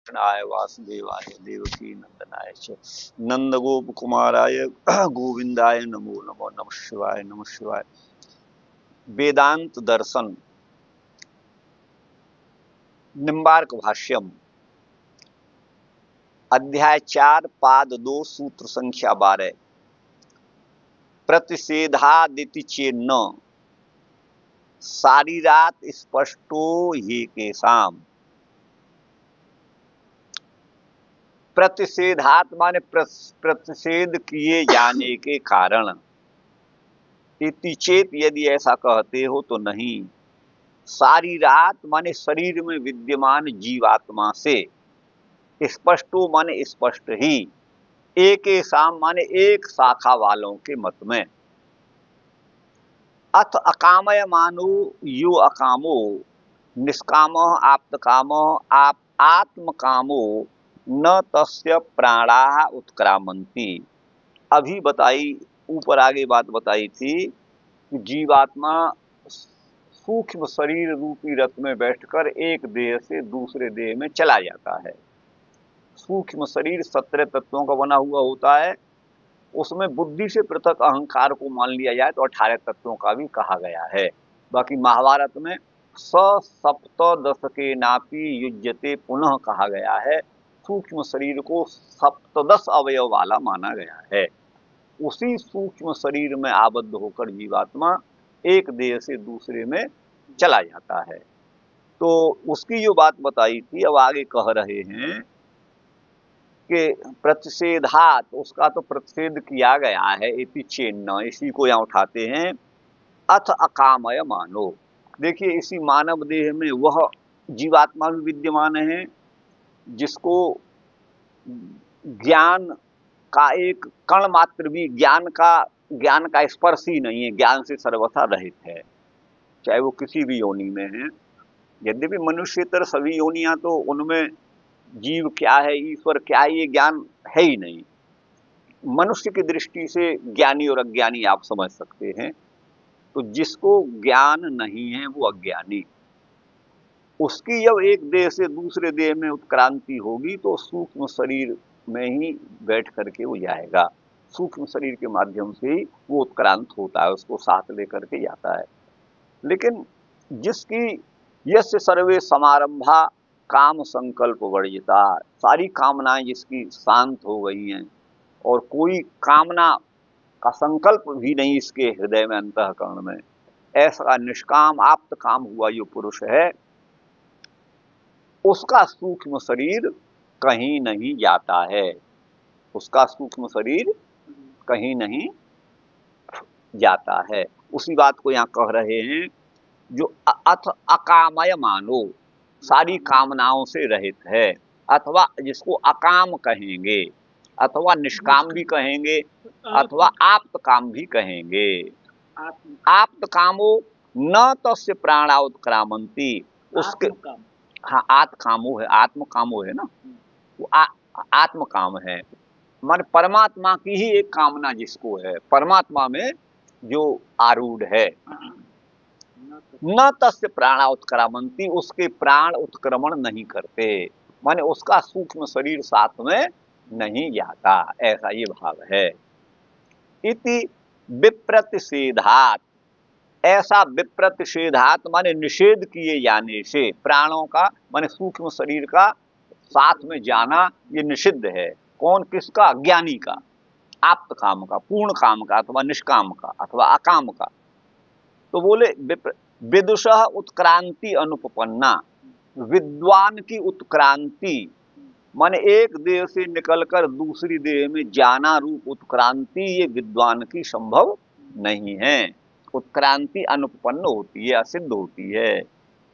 कृष्णाय वासुदेवाय देवकी नंदनाय च नंद गोप कुमाराय गोविंदाय नमो नमो नमः शिवाय नमः शिवाय। वेदांत दर्शन निम्बार्क भाष्यम अध्याय 4 पाद 2 सूत्र संख्या 12। प्रतिषेधादिति चेन्न शारीरात स्पष्टो ही केशाम। प्रतिषेधात माने प्रतिषेध किए जाने के कारण, इति चेत यदि ऐसा कहते हो तो नहीं। शारीरात माने शरीर में विद्यमान जीवात्मा से, स्पष्टो माने स्पष्ट ही, एक साम माने एक शाखा वालों के मत में। अथ अकामय मानो यो अकामो निष्कामो आप्तकामो आत्मकामो न तस्य प्राणाः उत्क्रामन्ति। अभी बताई, ऊपर आगे बात बताई थी कि जीवात्मा सूक्ष्म शरीर रूपी रथ में बैठकर एक देह से दूसरे देह में चला जाता है। सूक्ष्म शरीर 17 तत्वों का बना हुआ होता है। उसमें बुद्धि से पृथक अहंकार को मान लिया जाए तो 18 तत्वों का भी कहा गया है। बाकी महाभारत में सप्तदश नापी युज्यते पुनः कहा गया है। सूक्ष्म शरीर को 17 अवयव वाला माना गया है। उसी सूक्ष्म शरीर में आबद्ध होकर जीवात्मा एक देह से दूसरे में चला जाता है। तो उसकी जो बात बताई थी, अब आगे कह रहे हैं कि प्रतिषेधात, उसका तो प्रतिषेध किया गया है। इति चेन्न, इसी को यहाँ उठाते हैं। अथ अकामय मानो, देखिए इसी मानव देह में वह जीवात्मा भी विद्यमान है जिसको ज्ञान का एक कण मात्र भी, ज्ञान का स्पर्श ही नहीं है, ज्ञान से सर्वथा रहित है, चाहे वो किसी भी योनि में है। यद्यपि मनुष्यतर सभी योनियां, तो उनमें जीव क्या है, ईश्वर क्या है, ये ज्ञान है ही नहीं। मनुष्य की दृष्टि से ज्ञानी और अज्ञानी आप समझ सकते हैं। तो जिसको ज्ञान नहीं है वो अज्ञानी, उसकी जब एक देह से दूसरे देह में उत्क्रांति होगी तो सूक्ष्म शरीर में ही बैठ करके वो जाएगा। सूक्ष्म शरीर के माध्यम से ही वो उत्क्रांत होता है, उसको साथ लेकर के जाता है। लेकिन जिसकी यस्य सर्वे समारंभा काम संकल्प वर्जिता, सारी कामनाएं जिसकी शांत हो गई हैं और कोई कामना का संकल्प भी नहीं इसके हृदय में, अंतःकरण में, ऐसा निष्काम आप्त काम हुआ जो पुरुष है, उसका सूक्ष्म शरीर कहीं नहीं जाता है। उसका सूक्ष्म शरीर कहीं नहीं जाता है। उसी बात को यहाँ कह रहे हैं, जो अथ अकामय मानो, सारी कामनाओं से रहित है, अथवा जिसको अकाम कहेंगे, अथवा निष्काम भी कहेंगे, अथवा आप्त काम भी कहेंगे। आप्त कामो न तस्य प्राणा उत्क्रामन्ति, उसके, हाँ आत्मकामो है, आत्मकामो है ना, वो आत्मकाम है, मान परमात्मा की ही एक कामना जिसको है, परमात्मा में जो आरूढ़ है। न तस्य प्राणा उत्क्रामन्ति, उसके प्राण उत्क्रमण नहीं करते, माने उसका सूक्ष्म शरीर साथ में नहीं जाता, ऐसा ये भाव है। इति विप्रतिषेधात, ऐसा विप्रतिषेधात माने निषेध किए जाने से, प्राणों का माने सूक्ष्म शरीर का साथ में जाना ये निषिद्ध है। कौन, किसका? ज्ञानी का, आप्त काम का, पूर्ण काम का, अथवा निष्काम का, अथवा अकाम का। तो बोले विदुषः उत्क्रांति अनुपपन्ना, विद्वान की उत्क्रांति माने एक देह से निकलकर दूसरी देह में जाना रूप उत्क्रांति, ये विद्वान की संभव नहीं है। उत्क्रांति अनुपपन्न होती है, असिद्ध होती है।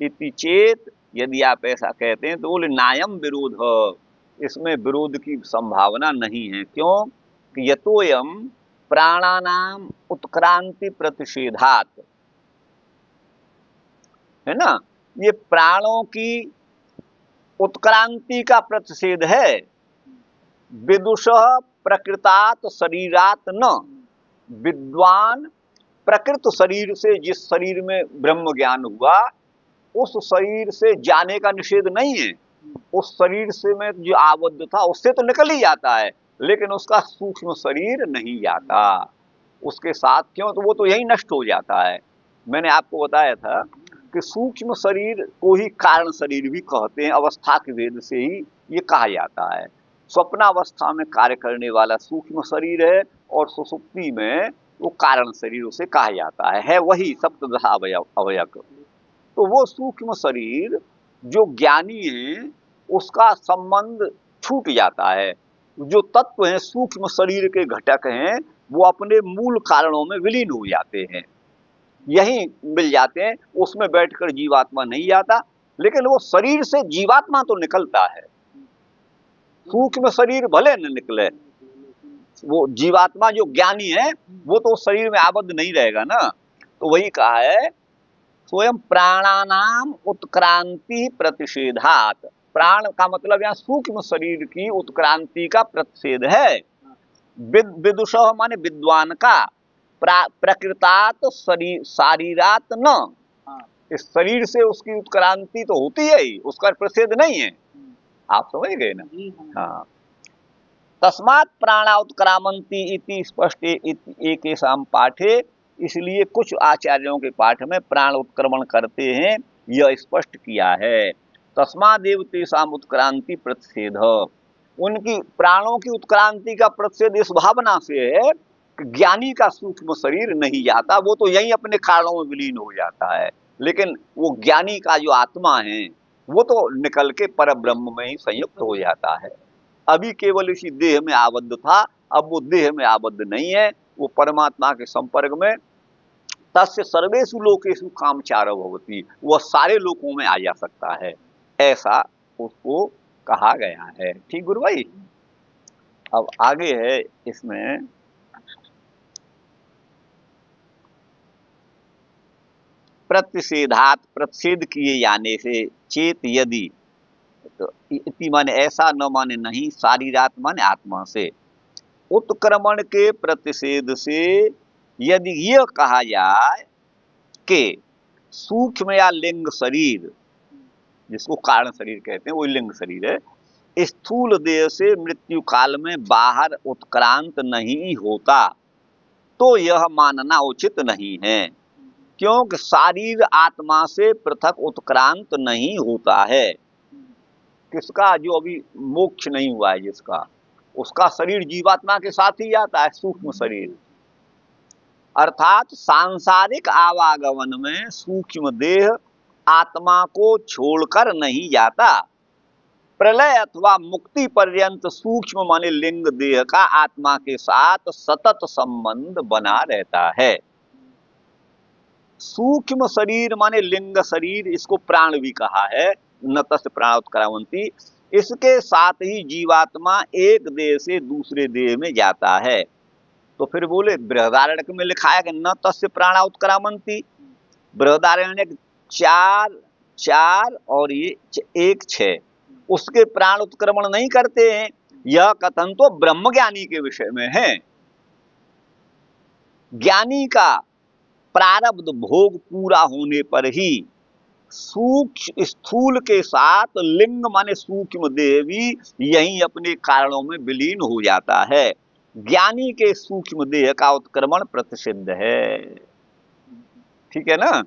इति चेत, यदि आप ऐसा कहते हैं तो बोले नायम विरोध, इसमें विरोध की संभावना नहीं है। क्यों? कि यतोयम प्राणानाम उत्क्रांति प्रतिषेधात, है ना, ये प्राणों की उत्क्रांति का प्रतिषेध है। विदुषः प्रकृतात शरीरात न, विद्वान प्रकृत शरीर से, जिस शरीर में ब्रह्म ज्ञान हुआ उस शरीर से जाने का निषेध नहीं है। उस शरीर से में जो आबद्ध था उससे तो निकल ही जाता है, लेकिन उसका सूक्ष्म शरीर नहीं जाता उसके साथ। क्यों? तो वो तो यही नष्ट हो जाता है। मैंने आपको बताया था कि सूक्ष्म शरीर को ही कारण शरीर भी कहते हैं, अवस्था के भेद से ही ये कहा जाता है। स्वप्नावस्था में कार्य करने वाला सूक्ष्म शरीर है और सुषुप्ति में वो कारण शरीर उसे कहा जाता है वही सप्तदश अवयव। तो वो सूक्ष्म शरीर जो ज्ञानी है उसका संबंध छूट जाता है। जो तत्व हैं सूक्ष्म शरीर के घटक हैं वो अपने मूल कारणों में विलीन हो जाते हैं, यही मिल जाते हैं। उसमें बैठकर जीवात्मा नहीं जाता, लेकिन वो शरीर से जीवात्मा तो निकलता है। सूक्ष्म शरीर भले न निकले, वो जीवात्मा जो ज्ञानी है वो तो उस शरीर में आबद्ध नहीं रहेगा ना। तो वही कहा है स्वयं प्राणानाम उत्क्रांति प्रतिषेधात। प्राण का मतलब यहाँ सूक्ष्म शरीर की उत्क्रांति का प्रतिषेध है। विदुष माने विद्वान का, प्रकृतात शारीरात न, इस शरीर से उसकी उत्क्रांति तो होती है ही, उसका प्रतिषेध नहीं है। आप समझ गए ना? हाँ। तस्मात् प्राणा उत्क्रामंती इति स्पष्ट एक पाठे, इसलिए कुछ आचार्यों के पाठ में प्राण उत्क्रमण करते हैं यह स्पष्ट किया है। तस्मादेव तेषाम उत्क्रांति प्रतिषेध, उनकी प्राणों की उत्क्रांति का प्रतिषेध इस भावना से है कि ज्ञानी का सूक्ष्म शरीर नहीं जाता, वो तो यही अपने कारणों में विलीन हो जाता है, लेकिन वो ज्ञानी का जो आत्मा है वो तो निकल के पर ब्रह्म में ही संयुक्त हो जाता है। अभी केवल इसी देह में आबद्ध था, अब वो देह में आबद्ध नहीं है, वो परमात्मा के संपर्क में। तस्य सर्वेषु लोकेषु कामचारो भवति, वह सारे लोकों में आ जा सकता है, ऐसा उसको कहा गया है। ठीक गुरु भाई। अब आगे है इसमें प्रतिषेधात, प्रतिषेध किए जाने से, चेत यदि, तो इति माने ऐसा, न माने नहीं, शारीरात माने आत्मा से, उत्क्रमण के प्रतिषेध से यदि यह कहा जाए कि सूक्ष्म या लिंग शरीर, जिसको कारण शरीर कहते हैं वो लिंग शरीर है, स्थूल देह से मृत्यु काल में बाहर उत्क्रांत नहीं होता, तो यह मानना उचित नहीं है, क्योंकि शारीर आत्मा से पृथक उत्क्रांत नहीं होता है। किसका? जो अभी मोक्ष नहीं हुआ है जिसका, उसका शरीर जीवात्मा के साथ ही जाता है, सूक्ष्म शरीर। अर्थात सांसारिक आवागमन में सूक्ष्म देह आत्मा को छोड़कर नहीं जाता। प्रलय अथवा मुक्ति पर्यंत सूक्ष्म माने लिंग देह का आत्मा के साथ सतत संबंध बना रहता है। सूक्ष्म शरीर माने लिंग शरीर, इसको प्राण भी कहा है, न तस्य प्राण उत्क्रामंती, इसके साथ ही जीवात्मा एक देह से दूसरे देह में जाता है। तो फिर बोले बृहदारण्यक में लिखा है कि न तस्य प्राण उत्क्रामंती, बृहदारण्यक 4:4 और ये 1:6, उसके प्राण उत्क्रमण नहीं करते हैं। यह कथन तो ब्रह्मज्ञानी के विषय में है। ज्ञानी का प्रारब्ध भोग पूरा होने पर ही सूक्ष्म स्थूल के साथ लिंग माने सूक्ष्म देह भी यही अपने कारणों में विलीन हो जाता है। ज्ञानी के सूक्ष्म देह का उत्क्रमण प्रतिषिद्ध है। ठीक है ना?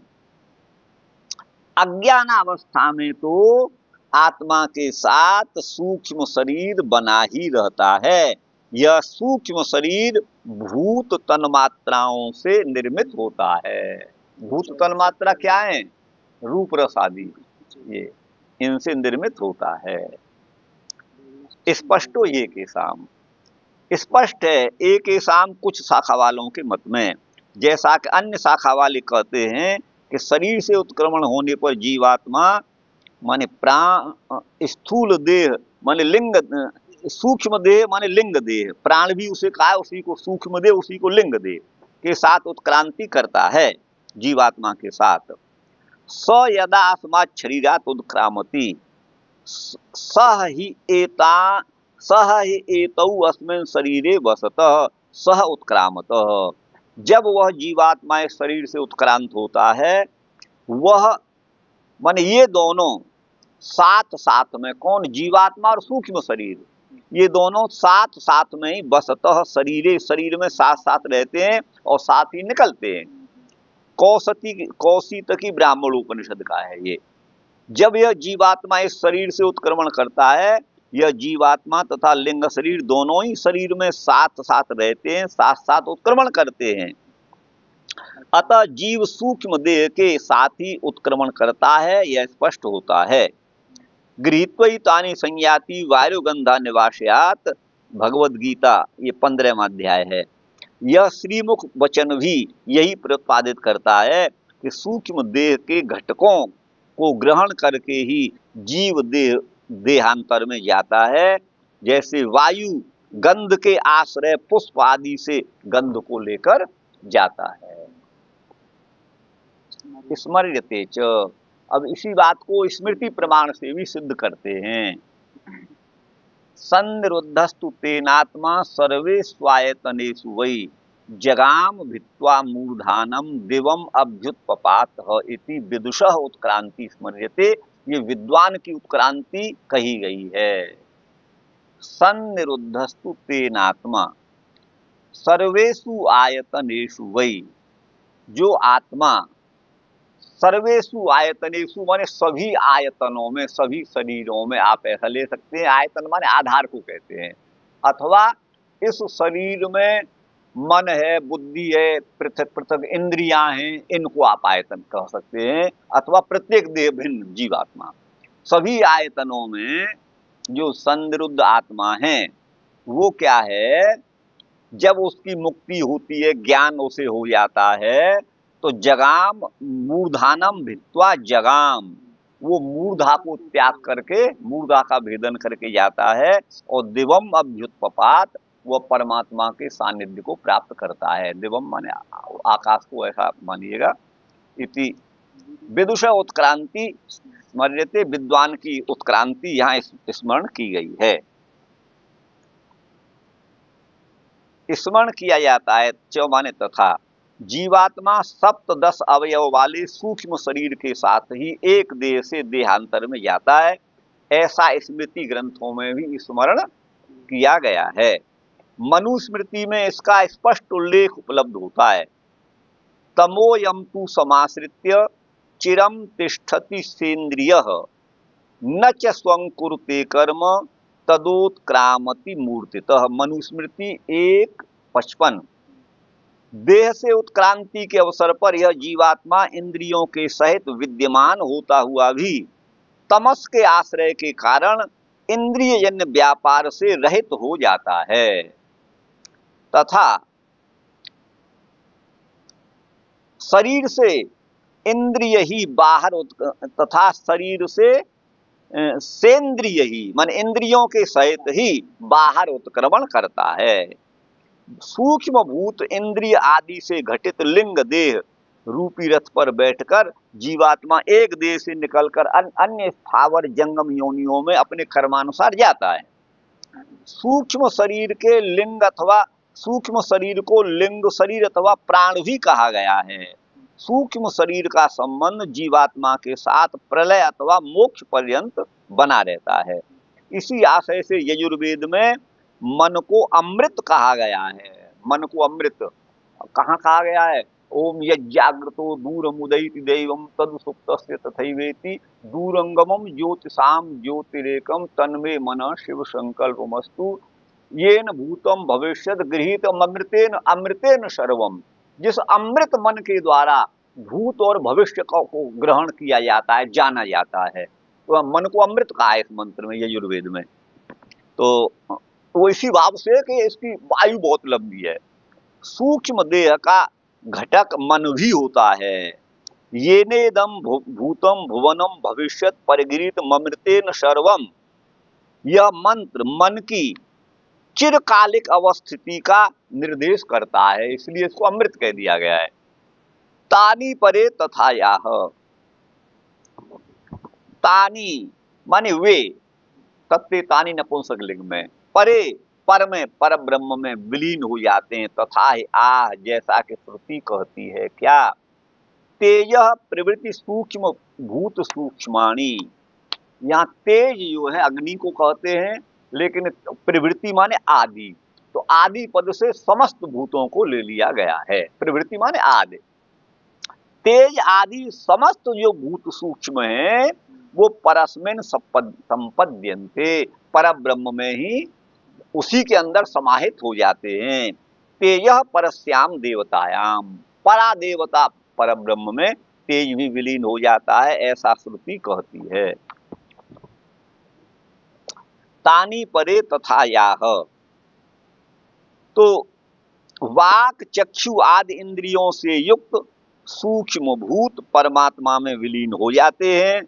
अज्ञान अवस्था में तो आत्मा के साथ सूक्ष्म शरीर बना ही रहता है। यह सूक्ष्म शरीर भूत तन्मात्राओं से निर्मित होता है। भूत तन्मात्रा क्या है? रूप रस आदि, ये इनसे निर्मित होता है। स्पष्ट हो ये के साम, स्पष्ट है एक के साम कुछ शाखा वालों के मत में, जैसा कि अन्य शाखा वाले कहते हैं कि शरीर से उत्क्रमण होने पर जीवात्मा माने प्राण, स्थूल देह माने लिंग, सूक्ष्म देह माने लिंग देह, प्राण भी उसे कहा, उसी को सूक्ष्म देह उसी को लिंग देह के साथ उत्क्रांति करता है जीवात्मा के साथ। स यदा अस्मात् शरीरात् उत्क्रामति सह ही एतौ अस्मिन् शरीरे वसतः सह उत्क्रामतः। जब वह जीवात्मा शरीर से उत्क्रांत होता है, वह माने ये दोनों साथ साथ में, कौन, जीवात्मा और सूक्ष्म शरीर, ये दोनों साथ साथ में ही बसतः शरीर, शरीर में साथ साथ रहते हैं और साथ ही निकलते हैं। कौशित की ब्राह्मण उपनिषद का है ये। जब यह जीवात्मा इस शरीर से उत्क्रमण करता है, यह जीवात्मा तथा लिंग शरीर दोनों ही शरीर में साथ साथ रहते हैं, साथ साथ उत्क्रमण करते हैं। अतः जीव सूक्ष्म देह के साथ ही उत्क्रमण करता है, यह स्पष्ट होता है। गृहीत्वै तानि संयाति वायुगंधा निवासयात, भगवद गीता, ये 15वां अध्याय है। यह श्रीमुख वचन भी यही प्रतिपादित करता है कि सूक्ष्म देह के घटकों को ग्रहण करके ही जीव देहांतर में जाता है। जैसे वायु गंध के आश्रय पुष्प आदि से गंध को लेकर जाता है। स्मर्यते च, अब इसी बात को स्मृति प्रमाण से भी सिद्ध करते हैं। संनिरुद्धस्तु तेनात्मा सर्वे स्वायतनेषु वै, जगाम भित्वा मूर्धानम दिवम अभ्युत्पपात इति विदुषः उत्क्रांति स्मर्यते, ये विद्वान की उत्क्रांति कही गई है। संनिरुद्धस्तु तेनात्मा सर्वेषु आयतनेषु वै, जो आत्मा सर्वेषु आयतनेषु माने सभी आयतनों में, सभी शरीरों में, आप ऐसा ले सकते हैं। आयतन माने आधार को कहते हैं, अथवा इस शरीर में मन है, बुद्धि है, पृथक पृथक इंद्रियां हैं, इनको आप आयतन कह सकते हैं, अथवा प्रत्येक देह भिन्न जीवात्मा। सभी आयतनों में जो संनिरुद्ध आत्मा है वो क्या है, जब उसकी मुक्ति होती है, ज्ञान उसे हो जाता है, तो जगाम मूर्धानम भित्वा जगाम, वो मूर्धा को त्याग करके, मूर्धा का भेदन करके जाता है, और दिवम अभ्युत्पपात, वह परमात्मा के सानिध्य को प्राप्त करता है। दिवम माने आकाश को, ऐसा मानिएगा। इति विदुष उत्क्रांति स्मर्यते, विद्वान की उत्क्रांति यहाँ स्मरण की गई है, स्मरण किया जाता है। च माने तथा, जीवात्मा सप्तदश अवयव वाले सूक्ष्म शरीर के साथ ही एक देह से देहांतर में जाता है, ऐसा स्मृति ग्रंथों में भी स्मरण किया गया है। मनुस्मृति में इसका स्पष्ट उल्लेख उपलब्ध होता है। तमोयम तु समाश्रित्य चिरम तिष्ठति सेन्द्रियः, न च स्वं कुरुते कर्म तदोत्क्रामति मूर्तितः। मनुस्मृति 1:55। देह से उत्क्रांति के अवसर पर यह जीवात्मा इंद्रियों के सहित विद्यमान होता हुआ भी तमस के आश्रय के कारण इंद्रियजन्य व्यापार से रहित हो जाता है, तथा शरीर से इंद्रिय ही बाहर, तथा शरीर से सेंद्रिय ही मान इंद्रियों के सहित ही बाहर उत्क्रमण करता है। सूक्ष्म भूत इंद्रिय आदि से घटित लिंग देह रूपी रथ पर बैठकर जीवात्मा एक देह से निकलकर अन्य स्थावर जंगम योनियों में अपने कर्मानुसार जाता है। सूक्ष्म शरीर के लिंग अथवा सूक्ष्म शरीर को लिंग शरीर अथवा प्राण भी कहा गया है। सूक्ष्म शरीर का संबंध जीवात्मा के साथ प्रलय अथवा मोक्ष पर्यंत बना रहता है। इसी आशय से यजुर्वेद में मन को अमृत कहा गया है। मन को अमृत कहाँ कहा गया है? ओम यज्जाग्रतो दूरमुदैति दैवम तदुसुप्तस्य तथैवेति दूरंगमम ज्योतिषाम ज्योतिरेकम तन्मे मन शिव संकल्पमस्तु येन भूतम भविष्यत गृहीतम अमृतेन अमृतेन सर्वम। जिस अमृत मन के द्वारा भूत और भविष्य को ग्रहण किया जाता है, जाना जाता है, तो मन को अमृत कहा है इस मंत्र में, यजुर्वेद में। तो वो इसी भाव से कि इसकी वायु बहुत लंबी है। सूक्ष्म देह का घटक मन भी होता है। ये नेदम भूतम भुवनम भविष्यत परिगृहीत ममृतेन सर्वम, यह मंत्र मन की चिरकालिक अवस्थिति का निर्देश करता है, इसलिए इसको अमृत कह दिया गया है। तानी परे तथा याह, तानी माने वे, तत्ते तानी नपुंसक लिंग में, परे पर में, पर ब्रह्म में विलीन हो जाते हैं। तथा आह, जैसा कि श्रुति कहती है क्या, तेज प्रवृत्ति सूक्ष्म भूत सूक्ष्माणी, यहाँ तेज जो है अग्नि को कहते हैं, लेकिन प्रवृत्ति माने आदि, तो आदि पद से समस्त भूतों को ले लिया गया है। प्रवृत्ति माने आदि, तेज आदि समस्त जो भूत सूक्ष्म हैं वो परस्मिन संपद्यन्ते, पर ब्रह्म में ही उसी के अंदर समाहित हो जाते हैं। तेज परस्याम देवतायाम, परा देवता पर ब्रह्म में तेज भी विलीन हो जाता है, ऐसा श्रुति कहती है। तानी परे तथा याह, तो वाक चक्षु आदि इंद्रियों से युक्त सूक्ष्म भूत परमात्मा में विलीन हो जाते हैं।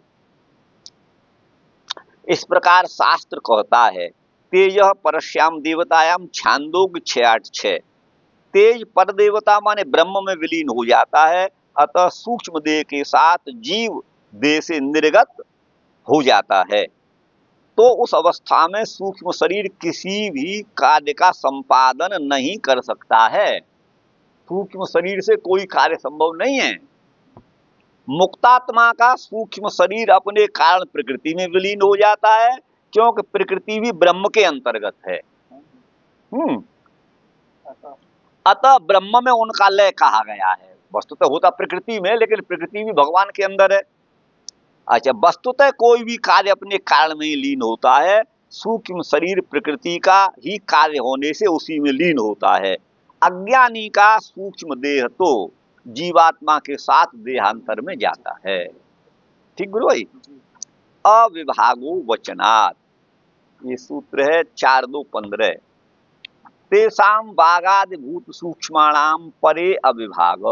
इस प्रकार शास्त्र कहता है। तेज परश्याम देवतायाम, छांदोग्य 6:8-6। तेज पर देवता माने ब्रह्म में विलीन हो जाता है, अतः सूक्ष्म देह के साथ जीव देह से निर्गत हो जाता है। तो उस अवस्था में सूक्ष्म शरीर किसी भी कार्य का संपादन नहीं कर सकता है। सूक्ष्म शरीर से कोई कार्य संभव नहीं है। मुक्तात्मा का सूक्ष्म शरीर अपने कारण प्रकृति में विलीन हो जाता है, क्योंकि प्रकृति भी ब्रह्म के अंतर्गत है। अतः ब्रह्म में उनका लय कहा गया है। वस्तुतः होता प्रकृति में, लेकिन प्रकृति भी भगवान के अंदर है। अच्छा, वस्तुतः कोई भी कार्य अपने कारण में ही लीन होता है। सूक्ष्म शरीर प्रकृति का ही कार्य होने से उसी में लीन होता है। अज्ञानी का सूक्ष्म देह तो जीवात्मा के साथ देहांतर में जाता है। ठीक गुरु भाई। अविभागो वचनात्, ये सूत्र है 4-2-15। तेषाम वागादि भूत सूक्ष्माणाम परे अविभाग,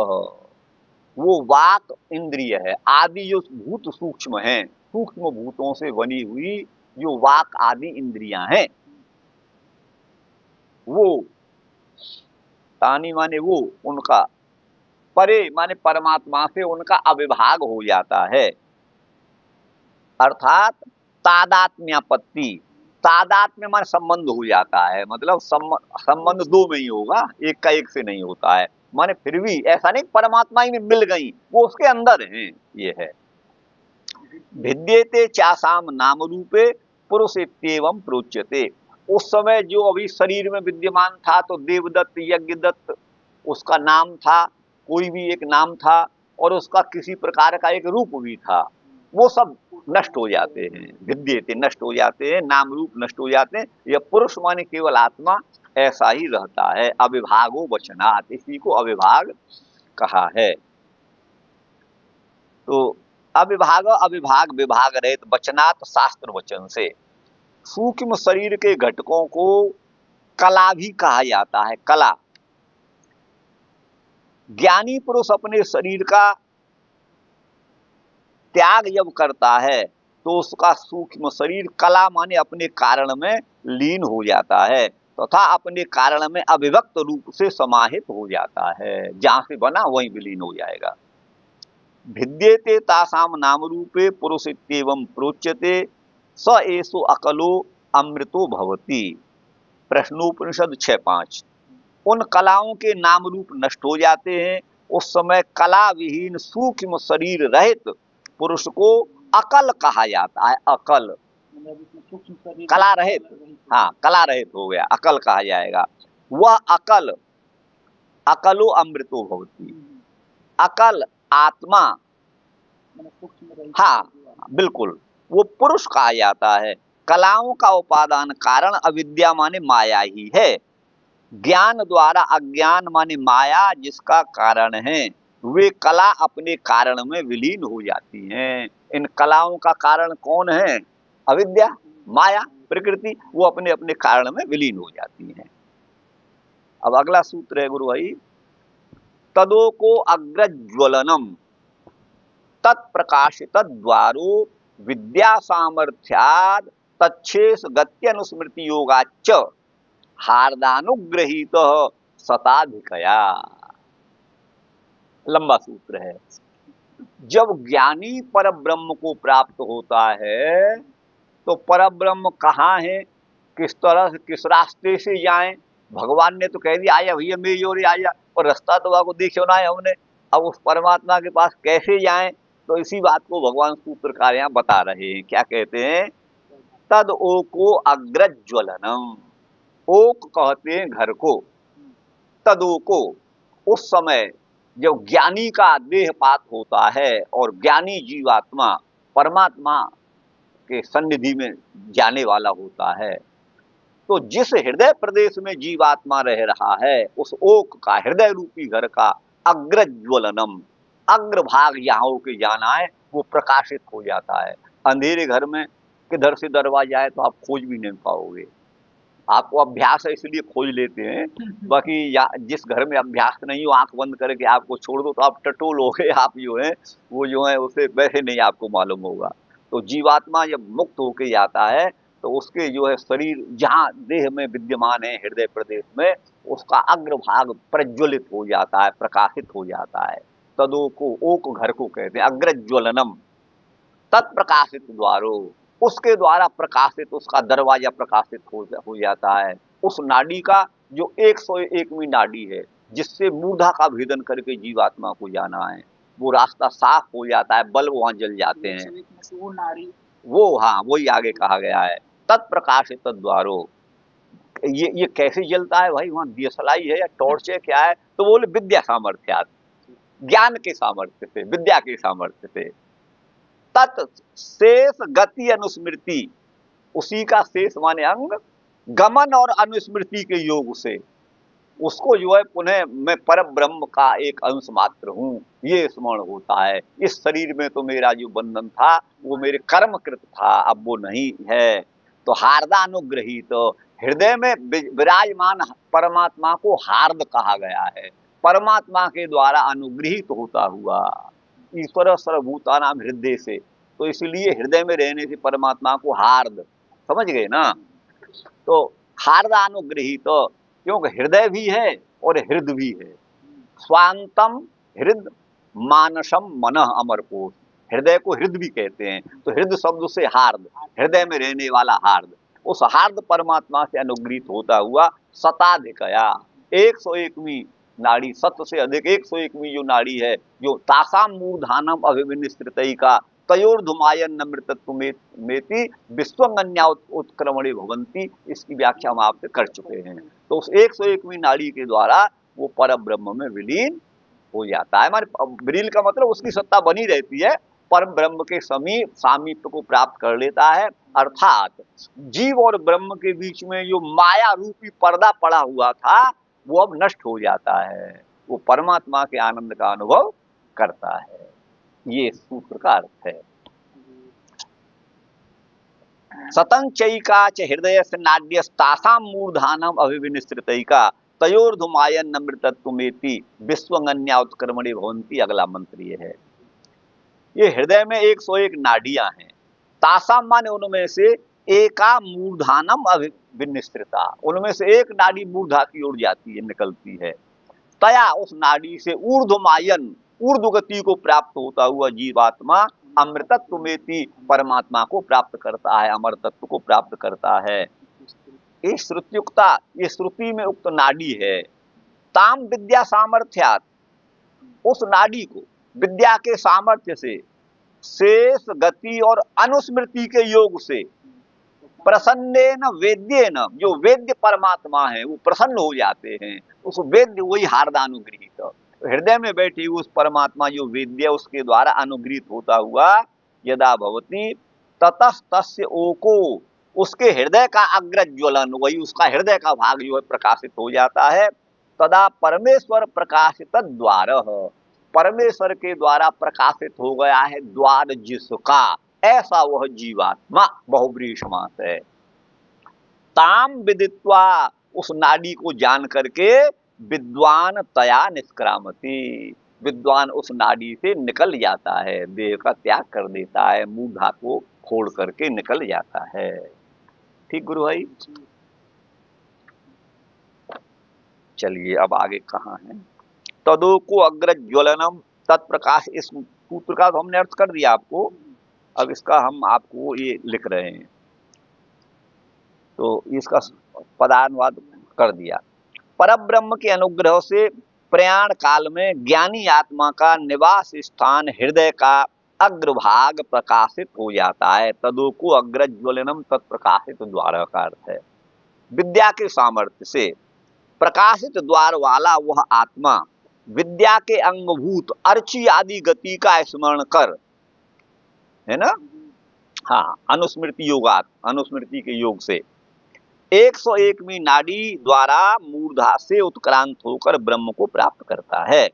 वो वाक इंद्रिय है, आदि जो भूत सूक्ष्म हैं, सूक्ष्म भूतों से बनी हुई जो वाक आदि इंद्रियां हैं, वो तानी माने वो, उनका परे माने परमात्मा से उनका अविभाग हो जाता है। अर्थात तादात्म्यापत्ति, तादात्म्य माने संबंध हो जाता है, मतलब संबंध दो में ही होगा, एक का एक से नहीं होता है। माने फिर भी ऐसा नहीं परमात्मा ही में मिल गई, वो उसके अंदर हैं। ये है भिद्येते चासाम नाम रूपे पुरुष इत्येवं प्रोच्यते। उस समय जो अभी शरीर में विद्यमान था तो देवदत्त यज्ञदत्त उसका नाम था, कोई भी एक नाम था, और उसका किसी प्रकार का एक रूप भी था। वो सब नष्ट हो जाते हैं, भिद्येते नष्ट हो जाते हैं, नाम रूप नष्ट हो जाते हैं। यह पुरुष माने केवल आत्मा ऐसा ही रहता है। अविभागो वचनात्, इसी को अविभाग कहा है। तो अविभाग अविभाग विभाग रहित, वचनात् शास्त्र वचन से। सूक्ष्म शरीर के घटकों को कला भी कहा जाता है। कला, ज्ञानी पुरुष अपने शरीर का त्याग जब करता है तो उसका सूक्ष्म शरीर कला माने अपने कारण में लीन हो जाता है, तथा अपने कारण में अविभक्त रूप से समाहित हो जाता है। जहां से बना वहीं विलीन हो जाएगा। भिद्येते तासाम नाम रूपे पुरुष इत्येवं प्रोच्यते, स एषो अकलो अमृतो भवति। प्रश्नोपनिषद 6:5। उन कलाओं के नाम रूप नष्ट हो जाते हैं, उस समय कला विहीन सूक्ष्म शरीर रहित पुरुष को अकल कहा जाता है। अकल कला रहित, हाँ कला रहित हो गया, अकल कहा जाएगा। वह अकल, अकलो अमृतो भवति, अकल आत्मा, हाँ बिल्कुल, वो पुरुष कहा जाता है। कलाओं का उपादान कारण अविद्या माने माया ही है। ज्ञान द्वारा अज्ञान माने माया जिसका कारण है, वे कला अपने कारण में विलीन हो जाती हैं। इन कलाओं का कारण कौन है? अविद्या, माया, प्रकृति, वो अपने अपने कारण में विलीन हो जाती हैं। अब अगला सूत्र है गुरु भाई, तदो को अग्रज्वलनम तत्प्रकाशित द्वारो विद्या सामर्थ्याद तच्छेष गत्यनुस्मृति योगाच्च हार्दानुग्रहीत सताधिकया। लंबा सूत्र है। जब ज्ञानी पर ब्रह्म को प्राप्त होता है तो पर ब्रह्म कहाँ है, किस तरह से, किस रास्ते से जाएं? भगवान ने तो कह दिया आया भैया मेरी ओर आया, और रास्ता तो आपको देखो ना है हमने। अब उस परमात्मा के पास कैसे जाएं? तो इसी बात को भगवान सूत्रकार यहाँ बता रहे हैं। क्या कहते हैं? तद ओको अग्रज्वलनम, ओक कहते हैं घर को, तदोको उस समय जब ज्ञानी का देहपात होता है और ज्ञानी जीवात्मा परमात्मा के सन्निधि में जाने वाला होता है, तो जिस हृदय प्रदेश में जीवात्मा रह रहा है उस ओक का, हृदय रूपी घर का अग्रज्वलनम, अग्रभाग यहाँ के जाना है, वो प्रकाशित हो जाता है। अंधेरे घर में किधर से दरवाजा है तो आप खोज भी नहीं पाओगे। आपको अभ्यास है इसलिए खोज लेते हैं, बाकी जिस घर में अभ्यास नहीं हो, आंख बंद करके आपको छोड़ दो तो आप टटोल हो गए, आप जो है वो जो है उसे वैसे नहीं आपको मालूम होगा। तो जीवात्मा जब मुक्त होके जाता है तो उसके जो है शरीर जहाँ देह में विद्यमान है हृदय प्रदेश में, उसका अग्रभाग प्रज्वलित हो जाता है, प्रकाशित हो जाता है। तदो को ओक घर को कहते हैं अग्रज्वलनम, तत्प्रकाशित द्वारो, उसके द्वारा प्रकाशित, उसका दरवाजा प्रकाशित हो जाता है। उस नाड़ी का जो 101वीं नाड़ी है जिससे मूढ़ा का भेदन करके जीवात्मा को जाना है, वो रास्ता साफ हो जाता है, बल्ब वहां जल जाते हैं। वो नाड़ी, वो हाँ वही आगे कहा गया है, तत्प्रकाशित द्वारो। ये कैसे जलता है भाई? वहां दियसलाई है या टॉर्च है, क्या है? तो बोले विद्या सामर्थ्यात, ज्ञान के सामर्थ्य से, विद्या के सामर्थ्य से। तत् शेष गति अनुस्मृति, उसी का शेष माने अंग, गमन और अनुस्मृति के योग से उसको जो है पुनः मैं पर ब्रह्म का एक अंश मात्र हूँ ये स्मरण होता है। इस शरीर में तो मेरा जो बंधन था वो मेरे कर्मकृत था, अब वो नहीं है। तो हार्दानुग्रही, तो हृदय में विराजमान परमात्मा को हार्द कहा गया है, परमात्मा के द्वारा अनुग्रहित होता हुआ। ईश्वर सर्वभूतानाम हृदय से, तो इसलिए हृदय में रहने से परमात्मा को हार्द, समझ गए ना? तो हार्दानुग्रहित, तो क्योंकि हृदय भी है और हृद भी है। स्वांतम हृद मानसम मनः अमरकोश, हृदय को हृद भी कहते हैं। तो हृद शब्द से हार्द, हृदय में रहने वाला हार्द, उस हार्द परमात्मा से अनुग्रहित होता हुआ शताधिकया, 101वीं नाड़ी, सत से अधिक 101वीं जो नाड़ी है, जो तासाम मूर्धानम अभिविनिश्रितई का तयोर्धुमायन नमृतत्व मेति विश्वंगन्या उत्क्रमणे भवंती, इसकी व्याख्या हम आपसे कर चुके हैं। तो उस 101वीं नाड़ी के द्वारा वो पर ब्रह्म में विलीन हो जाता है। हमारे विलीन का मतलब उसकी सत्ता बनी रहती है, परम ब्रह्म के समीप सामीप्य को प्राप्त कर लेता है। अर्थात जीव और ब्रह्म के बीच में जो माया रूपी पर्दा पड़ा हुआ था वो अब नष्ट हो जाता है, वो परमात्मा के आनंद का अनुभव करता है। ये सूत्र का अर्थ है। सतंचैका च हृदय से नाड्यस्तासाम मूर्धानम अभिविनिश्रितैका तयोर्धुमायन नमृतत्वमेति विश्वंगन्या उत्क्रमणे भवंती, अगला मंत्र ये है। ये हृदय में 101 नाडियां हैं, तासाम माने उनमें से एका मूर्धानम अभिविनिश्रिता, उनमें से एक नाड़ी मूर्धा की ओर जाती है, निकलती है। तया उस नाड़ी से ऊर्ध्वमायन, ऊर्ध्व गति को प्राप्त होता हुआ जीवात्मा अमृतत्व में परमात्मा को प्राप्त करता है, अमर तत्व को प्राप्त करता है। इस श्रुतियुक्ता, ये श्रुति में उक्त नाड़ी है। ताम विद्या सामर्थ्यात, उस नाड़ी को विद्या के सामर्थ्य से, शेष गति और अनुस्मृति के योग से, प्रसन्नेन वेद्येन, जो वेद्य परमात्मा है वो प्रसन्न हो जाते हैं। उस वेद्य वही हार्दानुग्रहित, तो हृदय में बैठी हुई उस परमात्मा जो वेद्य, उसके द्वारा अनुग्रहित होता हुआ यदा भवती ततस्तस्य ओको, उसके हृदय का अग्रज्वलन, वही उसका हृदय का भाग जो है प्रकाशित हो जाता है। तदा परमेश्वर प्रकाशित द्वार, परमेश्वर के द्वारा प्रकाशित हो गया है द्वार जिसका, ऐसा वह जीवात्मा बहुब्रीहि समास है। ताम विदित्वा, उस नाड़ी को जान करके विद्वान तया निष्क्रामति, विद्वान उस नाड़ी से निकल जाता है, देह का त्याग कर देता है, मूढ़ा को खोल करके निकल जाता है। ठीक गुरु भाई, चलिए अब आगे कहाँ है? तदोको अग्रज्वलनम तत्प्रकाश, इस सूत्र का तो हमने अर्थ कर दिया आपको, अब इसका हम आपको ये लिख रहे हैं, तो इसका पदानुवाद कर दिया। परब्रह्म के अनुग्रह से प्रयाण काल में ज्ञानी आत्मा का निवास स्थान हृदय का अग्रभाग प्रकाशित हो जाता है। तदोको अग्रज्वलनम तत्प्रकाशित द्वार का अर्थ है। विद्या के सामर्थ्य से प्रकाशित द्वार वाला वह आत्मा विद्या के अंगभूत अर्ची आदि गति का स्मरण कर, है ना, हाँ, अनुस्मृति योगात, अनुस्मृति के योग से 101वीं नाड़ी द्वारा मूर्धा से उत्क्रांत होकर ब्रह्म को प्राप्त करता है।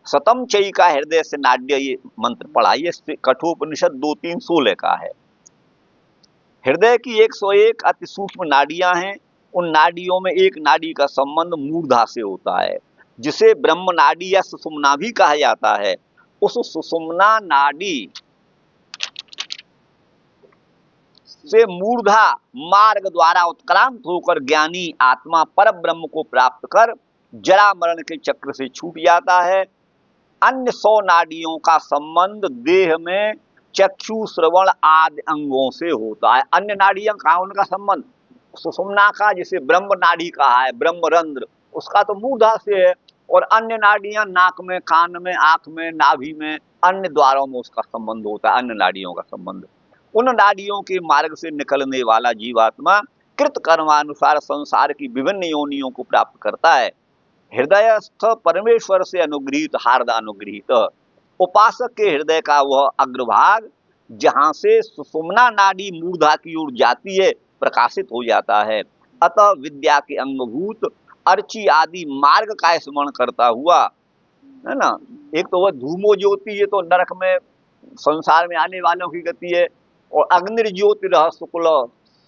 सतम चई का हृदय से नाड्य, ये मंत्र पढ़ा, ये कठोपनिषद 2:3-16 का है। हृदय की 101 अति सूक्ष्म नाड़ियां हैं। उन नाड़ियों में एक नाड़ी का संबंध मूर्धा से होता है, जिसे ब्रह्म नाड़ी या सुषुम्ना भी कहा जाता है। उस सुषुम्ना नाड़ी से मूर्धा मार्ग द्वारा उत्क्रांत होकर ज्ञानी आत्मा पर ब्रह्म को प्राप्त कर जरा मरण के चक्र से छूट जाता है। अन्य 100 नाड़ियों का संबंध देह में चक्षु श्रवण आदि अंगों से होता है। अन्य नाड़ियां का उनका संबंध सुषुम्ना का, जिसे ब्रह्म नाड़ी कहा है, ब्रह्मरंध्र, उसका तो मूर्धा से है। और अन्य नाड़ियां नाक में, कान में, आंख में, नाभि में, अन्य द्वारों में उसका संबंध होता है, अन्य नाड़ियों का संबंध। उन नाड़ियों के मार्ग से निकलने वाला जीवात्मा कृत कर्मानुसार संसार की विभिन्न योनियों को प्राप्त करता है। हृदयस्थ परमेश्वर से अनुग्रहित, हार्द अनुग्रहित उपासक के हृदय का वह अग्रभाग, जहां से सुषुम्ना नाड़ी मूर्धा की ओर जाती है, प्रकाशित हो जाता है। अतः विद्या के अंगभूत अर्ची आदि मार्ग का स्मरण करता हुआ, है ना, एक तो वह धूमो ज्योति, ये तो नरक में संसार में आने वालों की गति है। और अग्निर्ज्योतिरः शुक्ल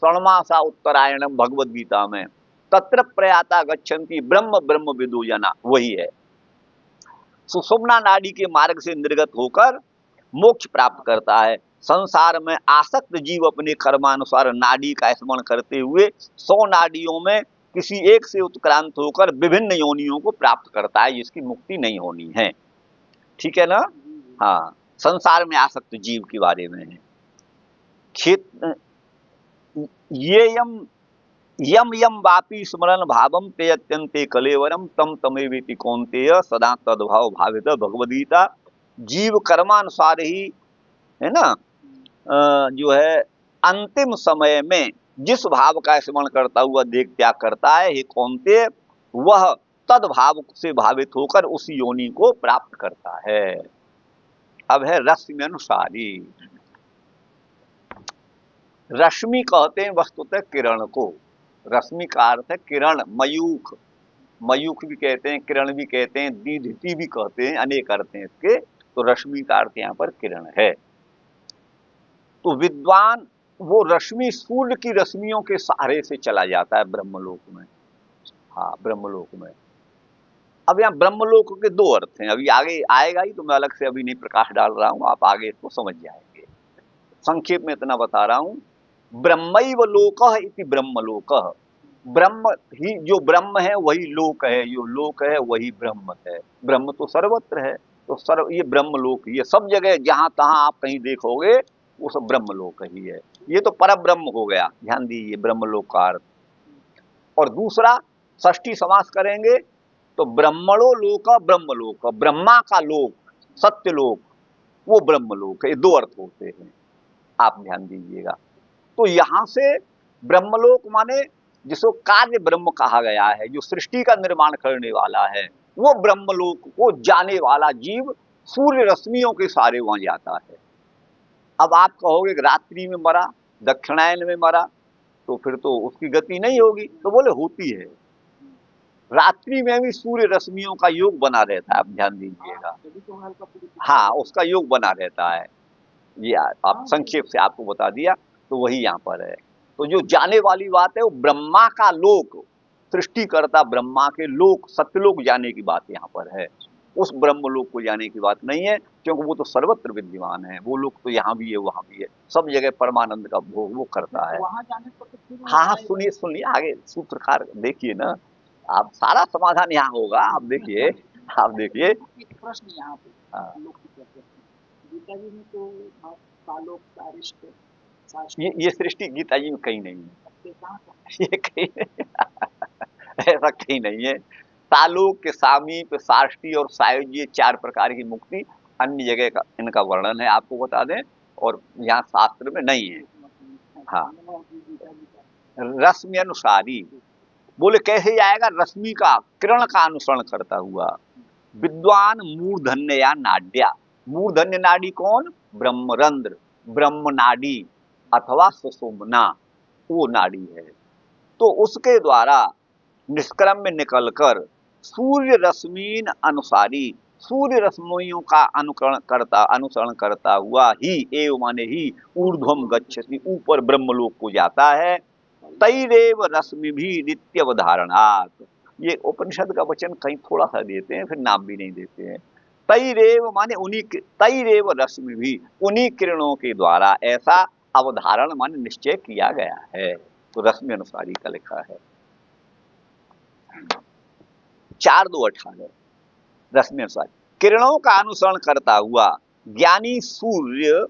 षण्मासा उत्तरायणम, भगवद गीता में तत्र प्रयाता गच्छन्ति ब्रह्म ब्रह्म विदु जना, वही है। सुषुम्ना नाड़ी के मार्ग से निर्गत होकर मोक्ष प्राप्त करता है। संसार में आसक्त जीव अपने कर्मानुसार नाड़ी का स्मरण करते हुए 100 नाड़ियों में किसी एक से उत्क्रांत होकर विभिन्न योनियों को प्राप्त करता है, जिसकी मुक्ति नहीं होनी है। ठीक है ना? हाँ, संसार में आसक्त जीव के बारे में है। ये यम यम वापी स्मरण भावम ते अत्यंते कलेवरम तम तमेवेति कौन्तेय सदा तद्भाव भावित, भगवदगीता। जीव कर्मानुसार ही, है ना, जो है अंतिम समय में जिस भाव का स्मरण करता हुआ देख त्याग करता है, हे कौन्तेय, वह तद्भाव से भावित होकर उस योनि को प्राप्त करता है। अब है रश्मि अनुसारी। रश्मि कहते हैं वस्तुतः किरण को। रश्मि का अर्थ है किरण, मयूख, मयूख भी कहते हैं, किरण भी कहते हैं, दीधिति भी कहते हैं, अनेक अर्थ हैं इसके। तो रश्मि का अर्थ यहाँ पर किरण है। तो विद्वान वो रश्मि सूर्य की रश्मियों के सहारे से चला जाता है ब्रह्मलोक में। हाँ, ब्रह्मलोक में। अब यहाँ ब्रह्मलोक के 2 अर्थ हैं, अभी आगे आएगा ही, तो मैं अलग से अभी नहीं प्रकाश डाल रहा हूँ, आप आगे इसको समझ जाएंगे। संक्षेप में इतना बता रहा हूँ। ब्रह्मैव लोकः इति ब्रह्मलोकः, ब्रह्म ही जो ब्रह्म है वही लोक है, जो लोक है वही ब्रह्म है। ब्रह्म तो सर्वत्र है, तो सर्व ये ब्रह्मलोक, ये सब जगह जहां तहां आप कहीं देखोगे वो सब ब्रह्मलोक ही है। ये तो पर ब्रह्म हो गया, ध्यान दीजिए, ब्रह्मलोक का अर्थ। और दूसरा षष्ठी समास करेंगे तो ब्रह्मणो लोक ब्रह्मलोक, ब्रह्मा का लोक, सत्य लोक, वो ब्रह्मलोक है। ये 2 अर्थ होते हैं, आप ध्यान दीजिएगा। तो यहां से ब्रह्मलोक माने जिसको कार्य ब्रह्म कहा गया है, जो सृष्टि का निर्माण करने वाला है, वो ब्रह्मलोक को जाने वाला जीव सूर्य रश्मियों के सारे वहां जाता है। अब आप कहोगे रात्रि में मरा, दक्षिणायन में मरा, तो फिर तो उसकी गति नहीं होगी। तो बोले होती है, रात्रि में भी सूर्य रश्मियों का योग बना रहता है, आप ध्यान दीजिएगा। हाँ, उसका योग बना रहता है। ये आप संक्षेप से आपको बता दिया, तो वही यहाँ पर है। तो जो जाने वाली बात है वो ब्रह्मा का लोक, सृष्टिकर्ता ब्रह्मा के लोक, सत्यलोक जाने की बात यहाँ पर है। उस ब्रह्म लोक को जाने की बात नहीं है, क्योंकि वो तो सर्वत्र विद्यमान है। वो लोक तो यहाँ भी है, वहां भी है, सब जगह परमानंद का भोग वो करता है। हाँ हाँ, सुनिए सुनिए, आगे सूत्रकार देखिए ना, आप सारा समाधान यहाँ होगा, आप देखिए, आप देखिए। प्रश्न यहाँ पे हाँ, गीता जी में तो कालोक सारिष्ट ये सृष्टि गीता जी में कहीं नहीं है, ये कहीं ऐसा कहीं नहीं है। तालोक के सामीप, साष्टी और सायुज्य 4 प्रकार की मुक्ति अन्य जगह का इनका वर्णन है, आपको बता दें, और यहाँ शास्त्र में नहीं है। हाँ, रश्मि अनुसारी, बोले कैसे जाएगा? रश्मि का, किरण का अनुसरण करता हुआ। विद्वान मूर्धन्य या नाड्या, मूर्धन्य नाड़ी कौन? ब्रह्मरंध्र, ब्रह्म नाड़ी अथवा सुषुम्ना, वो नाड़ी है। तो उसके द्वारा निष्क्रम में निकलकर सूर्य रश्मीन अनुसारी, सूर्य रश्मियों का अनुसरण करता हुआ ही, एव माने ही, ऊर्ध्वम गच्छति, ऊपर ब्रह्मलोक को जाता है। तैरेव रश्मि भी नित्यवधारणात्, ये उपनिषद का वचन कहीं थोड़ा सा देते हैं, फिर नाम भी नहीं देते हैं। तैरेव माने उन्हीं, तैरेव रश्मि भी, उन्हीं किरणों के द्वारा ऐसा अवधारण माने निश्चय किया गया है। तो रश्मि अनुसारी का लिखा है 4:2-18। रश्मि अनुसारी, किरणों का अनुसरण करता हुआ ज्ञानी सूर्य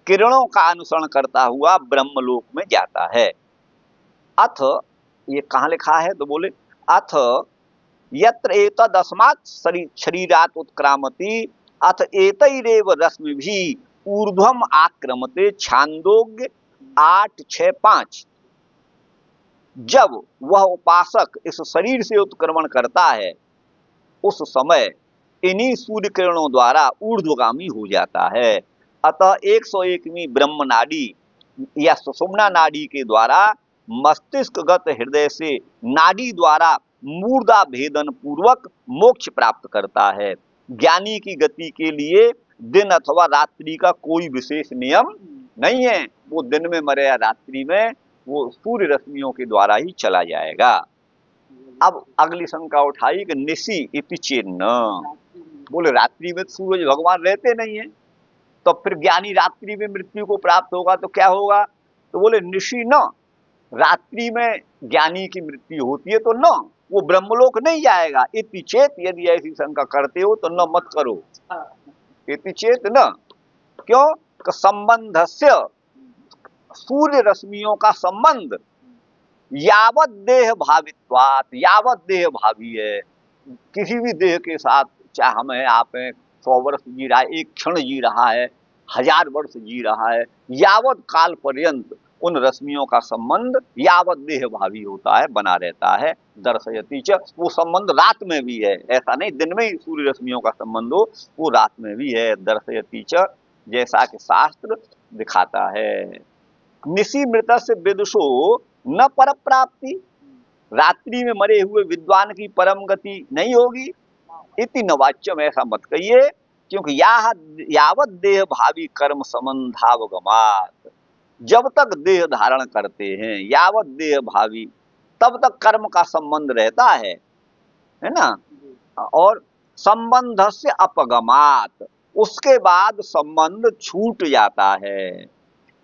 किरणों का अनुसरण करता हुआ ब्रह्मलोक में जाता है। अथ, ये कहाँ लिखा है? तो बोले अथ यत्र एतदस्मात् शरीरात् उत्क्रामति अथ एतैरेव रश्मिभिः ऊर्ध्वम आक्रमते। छांदोग्य 8:6-5। जब वह उपासक इस शरीर से उत्क्रमण करता है, उस समय इन्हीं सूर्य किरणों द्वारा ऊर्ध्वगामी हो जाता है। अतः 101वीं ब्रह्म नाड़ी या सुषुम्ना नाड़ी के द्वारा मस्तिष्कगत हृदय से नाड़ी द्वारा मूर्धा भेदन पूर्वक मोक्ष प्राप्त करता है। ज्ञानी की गति के लिए दिन अथवा रात्रि का कोई विशेष नियम नहीं है, वो दिन में मरे या रात्रि में, वो सूर्य रश्मियों के द्वारा ही चला जाएगा। अब अगली शंका उठाई कि निशि इति चिन्ह, बोले रात्रि में सूरज भगवान रहते नहीं है, तो फिर ज्ञानी रात्रि में मृत्यु को प्राप्त होगा तो क्या होगा? तो बोले निशि न, रात्रि में ज्ञानी की मृत्यु होती है तो न, वो ब्रह्मलोक नहीं जाएगा। इति चेत, यदि ऐसी शंका करते हो तो न मत करो। इति चेत न, क्यों? संबंधस्य, सूर्य रश्मियों का संबंध यावत देह भावित्वात, यावत देह भावी है, किसी भी देह के साथ, चाहे हम हैं आप हैं, 100 वर्ष जी रहा है, एक क्षण जी रहा है, 1000 वर्ष जी रहा है, यावत काल पर्यंत उन रश्मियों का संबंध यावत देह भावी होता है, बना रहता है। दर्शयति च, वो संबंध रात में भी है, ऐसा नहीं दिन में ही सूर्य रश्मियों का संबंध हो, वो रात में भी है। दर्शयति च, जैसा कि शास्त्र दिखाता है। निशि मृत से विदुषो न पर प्राप्ति, रात्रि में मरे हुए विद्वान की परम गति नहीं होगी। इति नवाच्यम, ऐसा मत कहिए, क्योंकि यावत देह भावी कर्म संबंधावगमात, जब तक देह धारण करते हैं, यावत देह भावी, तब तक कर्म का संबंध रहता है ना। और संबंध से अपगमात, उसके बाद संबंध छूट जाता है।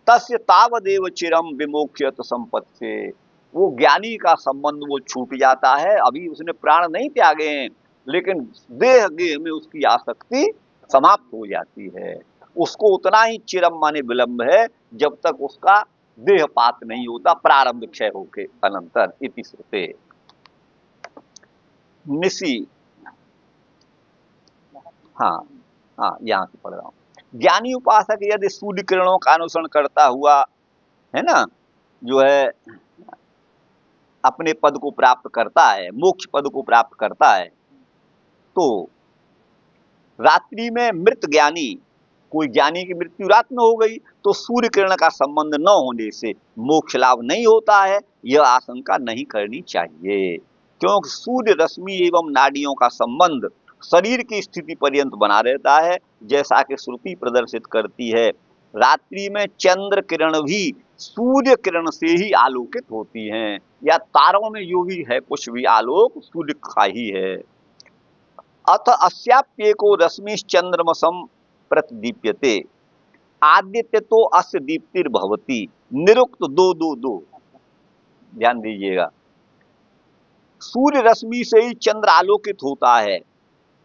तस्य तावदेव चिरम विमोक्ष्यत संपत्ति से, वो ज्ञानी का संबंध वो छूट जाता है। अभी उसने प्राण नहीं त्यागे हैं, लेकिन देह गेह में उसकी आसक्ति समाप्त हो जाती है। उसको उतना ही चिरम माने विलंब है, जब तक उसका देहपात नहीं होता, प्रारब्ध क्षय होके अनंतर। इति श्रुते। निशि, हाँ हाँ, यहाँ से पढ़ रहा हूँ। ज्ञानी उपासक यदि सूर्य किरणों का अनुसरण करता हुआ, है ना, जो है अपने पद को प्राप्त करता है, मोक्ष पद को प्राप्त करता है, तो रात्रि में मृत ज्ञानी, कोई ज्ञानी की मृत्यु रात में हो गई, तो सूर्य किरण का संबंध न होने से मोक्ष लाभ नहीं होता है, यह आशंका नहीं करनी चाहिए। क्योंकि सूर्य रश्मि एवं नाड़ियों का संबंध शरीर की स्थिति पर्यंत बना रहता है, जैसा कि श्रुति प्रदर्शित करती है। रात्रि में चंद्र किरण भी सूर्य किरण से ही आलोकित होती हैं, या तारों में जो भी है कुछ भी आलोक सूर्य का ही है। अथ अस्याप्येको रश्मिश्चंद्रमसं प्रतिदीप्यते, आदित्य तो अस्य दीप्तिर्भवति। निरुक्त 2:2:2, ध्यान दीजिएगा। सूर्य रश्मि से ही चंद्र आलोकित होता है।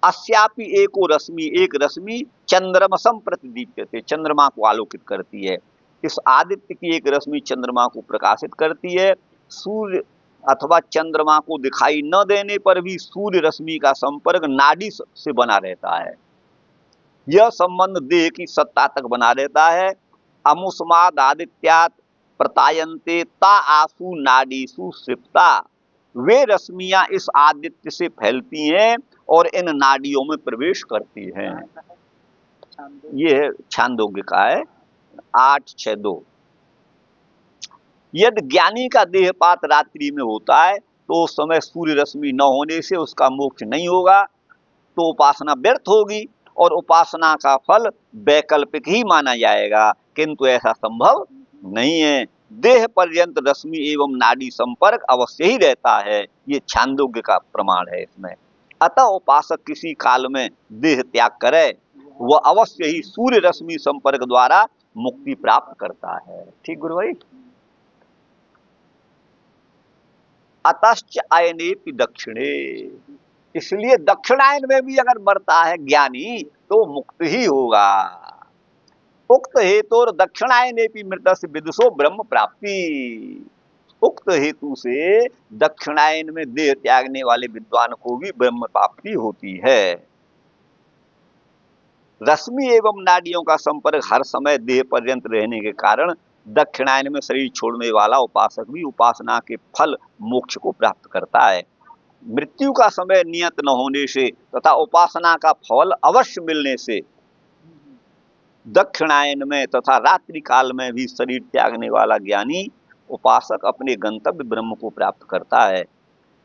अस्यापि एको रश्मि, एक रश्मि चंद्रमसं प्रतिदीप्यते, चंद्रमा को आलोकित करती है। इस आदित्य की एक रश्मि चंद्रमा को प्रकाशित करती है। सूर्य अथवा चंद्रमा को दिखाई न देने पर भी सूर्य रश्मि का संपर्क नाड़ी से बना रहता है। यह संबंध देह की सत्ता तक बना रहता है। अमुष्माद आदित्यात प्रतायन्ते ता आसु नाडीसु सिप्ता। वे रश्मियां इस आदित्य से फैलती हैं और इन नाडियों में प्रवेश करती हैं। ये है छांदोग्य का है 8:6-2। यदि ज्ञानी का देहपात रात्रि में होता है तो उस समय सूर्य रश्मि न होने से उसका मोक्ष नहीं होगा, तो उपासना व्यर्थ होगी और उपासना का फल वैकल्पिक ही माना जाएगा, किंतु ऐसा संभव नहीं है। देह पर्यंत रश्मि एवं नाड़ी संपर्क अवश्य ही रहता है, ये छांदोग्य का प्रमाण है इसमें। अतः उपासक किसी काल में देह त्याग करे वह अवश्य ही सूर्य रश्मि संपर्क द्वारा मुक्ति प्राप्त करता है। ठीक गुरु भाई। अतश्च अयने दक्षिणे, इसलिए दक्षिणायन में भी अगर मरता है ज्ञानी तो मुक्त ही होगा। उक्त हेतु दक्षिणायने मृतस्य विदुषो ब्रह्म प्राप्ति। उक्त हेतु से दक्षिणायन में देह त्यागने वाले विद्वान को भी ब्रह्म प्राप्ति होती है। रश्मि एवं नाड़ियों का संपर्क हर समय देह पर्यंत रहने के कारण दक्षिणायन में शरीर छोड़ने वाला उपासक भी उपासना के फल मोक्ष को प्राप्त करता है। मृत्यु का समय नियत न होने से तथा उपासना का फल अवश्य मिलने से दक्षिणायन में तथा रात्रि काल में भी शरीर त्यागने वाला ज्ञानी उपासक अपने गंतव्य ब्रह्म को प्राप्त करता है।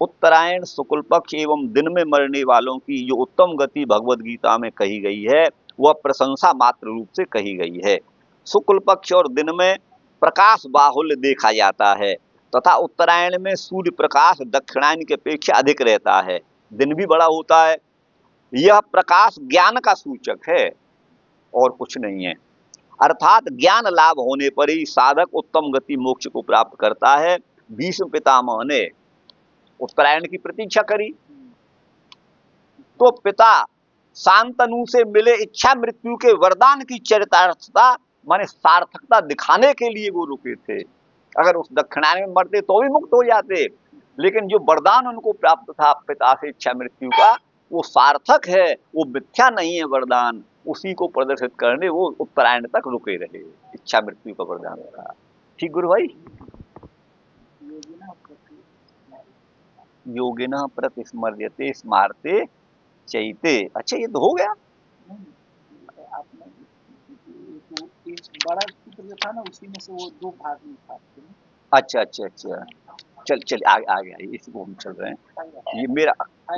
उत्तरायण शुक्ल पक्ष एवं दिन में मरने वालों की जो उत्तम गति भगवद गीता में कही गई है वह प्रशंसा मात्र रूप से कही गई है। शुक्ल पक्ष और दिन में प्रकाश बाहुल्य देखा जाता है तथा उत्तरायण में सूर्य प्रकाश दक्षिणायन की अपेक्षा अधिक रहता है, दिन भी बड़ा होता है। यह प्रकाश ज्ञान का सूचक है और कुछ नहीं है, अर्थात ज्ञान लाभ होने पर ही साधक उत्तम गति मोक्ष को प्राप्त करता है। भीष्म पितामह ने उत्तरायण की प्रतीक्षा करी तो पिता शांतनु से मिले इच्छा मृत्यु के वरदान की चरितार्थता माने सार्थकता दिखाने के लिए वो रुके थे। अगर उस दक्षिणायन में मरते तो भी मुक्त हो जाते, लेकिन जो वरदान उनको प्राप्त था पिता से इच्छा मृत्यु का वो सार्थक है, वो मिथ्या नहीं है वरदान, उसी को प्रदर्शित करने वो उत्तरायण तक रुके रहे। इच्छा मृत्यु का वरदान था। ठीक गुरु भाई। योगिनः प्रतिस्मर्यते स्मारते चैते। अच्छा ये तो हो गया। आपने बड़ा सूत्र जो था ना उसी में से वो 2 भाग में था। अच्छा अच्छा अच्छा, चल आगे आइए, इसको हम चल रहे हैं। ये मेरा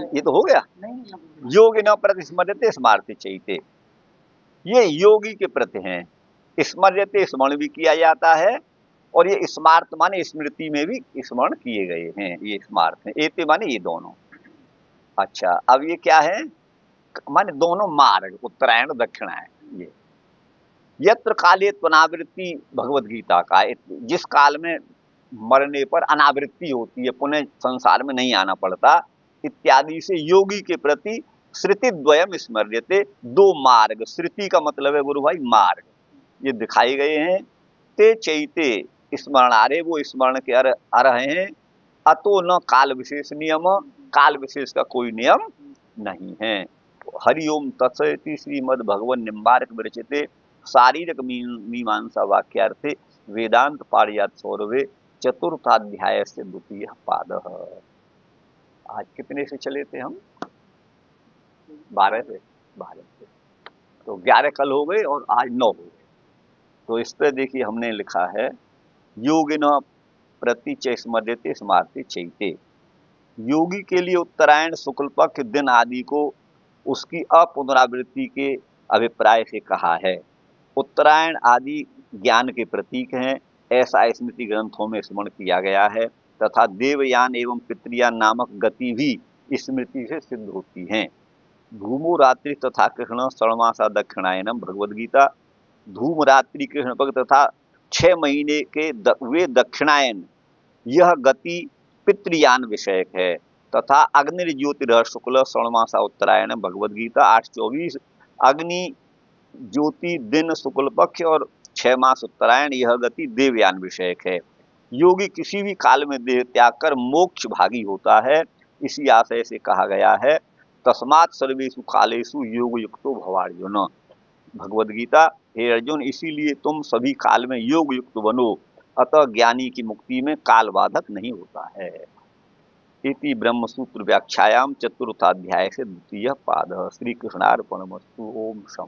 ये तो हो गया। योगिनः प्रतिस्मर्यते स्मारते चैते, ये योगी के प्रति हैं। स्मर्यते स्मरण भी किया जाता है और ये स्मार्त माने स्मृति में भी स्मरण किए गए हैं, ये स्मार्त हैं। एते माने ये दोनों। अच्छा अब ये क्या है माने दोनों मार्ग उत्तरायण दक्षिणायन। ये यत्र काले त्वनावृत्ति भगवद गीता का, जिस काल में मरने पर अनावृत्ति होती है, पुनः संसार में नहीं आना पड़ता इत्यादि से योगी के प्रति श्रुति द्वयम स्मर्यते, 2 मार्ग। श्रुति का मतलब है गुरु भाई मार्ग, ये दिखाए गए हैं। ते चैते स्मरणारे, वो स्मरण के रहे हैं। अतो न काल विशेष नियम, काल विशेष का कोई नियम नहीं है। हरिओम तत्सति श्रीमद् भगवन् निम्बार्क विरचिते शारीरक मीमांसा वाक्यार्थे वेदांत पारिजात सौरभे चतुर्थाध्याय से 2 पादः। आज कितने से चले थे हम? 12 से। तो 11 कल हो गए और आज 9 हो गए। तो इस पर देखिए हमने लिखा है योगिनः प्रति स्मर्यते स्मारते चैते, योगी के लिए उत्तरायण शुक्ल पक्ष दिन आदि को उसकी अपुनरावृत्ति के अभिप्राय से कहा है। उत्तरायण आदि ज्ञान के प्रतीक हैं, ऐसा स्मृति ग्रंथों में स्मरण किया गया है तथा देवयान एवं पितृयान नामक गति भी स्मृति से सिद्ध होती हैं। धूमो रात्रि तथा कृष्ण षण्मासा दक्षिणायनम भगवद गीता। धूम रात्रि कृष्ण पक्ष तथा 6 महीने के वे दक्षिणायन, यह गति पितृयान विषयक है तथा अग्नि ज्योतिरह शुक्ल षण्मासा उत्तरायण भगवद गीता 8:24। अग्नि ज्योति दिन शुक्ल पक्ष और 6 मास उत्तरायण, यह गति देवयान विषयक है। योगी किसी भी काल में देह त्याग कर मोक्ष भागी होता है, इसी आशय से कहा गया है तस्मात् सर्वेषु कालेषु योग युक्तो भवार्जुन। भगवद गीता, हे अर्जुन इसीलिए तुम सभी काल में योग युक्त बनो, अतः ज्ञानी की मुक्ति में काल बाधक नहीं होता है। इति ब्रह्मसूत्र व्याख्यायाम चतुर्थाध्याय से द्वितीय पाद। श्री कृष्णार्पणमस्तु। ओम शम।